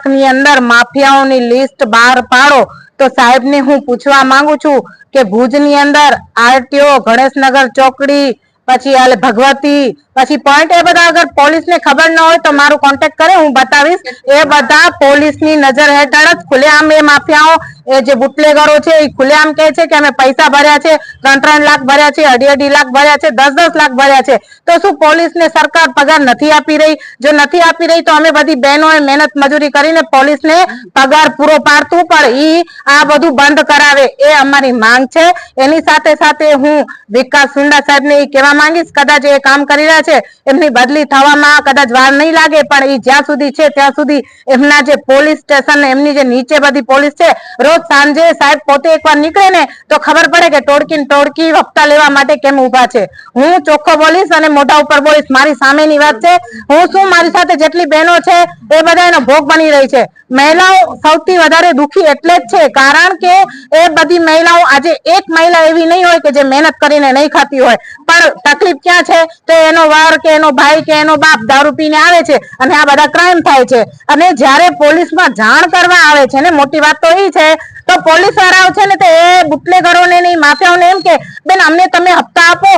કલાકની અંદર માફિયાઓની લિસ્ટ બહાર પાડો। તો સાહેબને હું પૂછવા માંગુ છું કે ભુજની અંદર આરટીઓ, ગણેશનગર ચોકડી, પછી આલે ભગવતી, પછી પોઈન્ટ, એ બધા અગર પોલીસને ખબર ન હોય તો મારું કોન્ટેક્ટ કરે, હું બતાવીશ। એ બધા પોલીસની નજર હેઠળ જ ખુલ્લેઆમ એ માફિયાઓ, એ જે બુટલેગરો છે એ ખુલ્લેઆમ કહે છે કે અમે પૈસા ભર્યા છે, 3-3 લાખ ભર્યા છે, 2.5 લાખ ભર્યા છે, 10-10 લાખ ભર્યા છે। તો શું પોલીસને સરકાર પગાર નથી આપી રહી? જો નથી આપી રહી તો અમે બધી બહેનોએ મહેનત મજૂરી કરીને પોલીસને પગાર પૂરો પાડતું પણ ઈ આ બધું બંધ કરાવે, એ અમારી માંગ છે। એની સાથે સાથે હું વિકાસ સુંડા સાહેબને એ કહેવા માંગીશ, કદાચ એ કામ કરી રહ્યા છે, એમની બદલી થવામાં કદાચ વાર નહીં લાગે, પણ એ જ્યાં સુધી છે ત્યાં સુધી એમના જે પોલીસ સ્ટેશન, એમની જે નીચે બધી પોલીસ છે, રોજ સાંજે સાહેબ પોતે એકવાર નીકળે ને તો ખબર પડે કે ટોળકી હપ્તા લેવા માટે કેમ ઉભા છે। હું ચોખ્ખો બોલીશ અને મોઢા ઉપર બોલીશ, મારી સામેની વાત છે। હું શું, મારી સાથે જેટલી બહેનો છે એ બધા એનો ભોગ બની રહી છે। મહિલાઓ સૌથી વધારે દુખી એટલે જ છે કારણ કે એ બધી મહિલાઓ, આજે એક મહિલા એવી નહીં હોય કે જે મહેનત કરીને નહીં ખાતી હોય, પણ તકલીફ ક્યાં છે તો એનો વર કે એનો ભાઈ કે એનો બાપ દારૂ પીને આવે છે અને આ બધા ક્રાઇમ થાય છે। અને જ્યારે પોલીસમાં જાણ કરવા આવે છે ને, મોટી વાત તો એ છે, તો પોલીસ વાળાઓ છે ને તે એ બુટલેગરોને નહીં, માફિયાઓને એમ કે બેન અમને તમે હપ્તા આપો,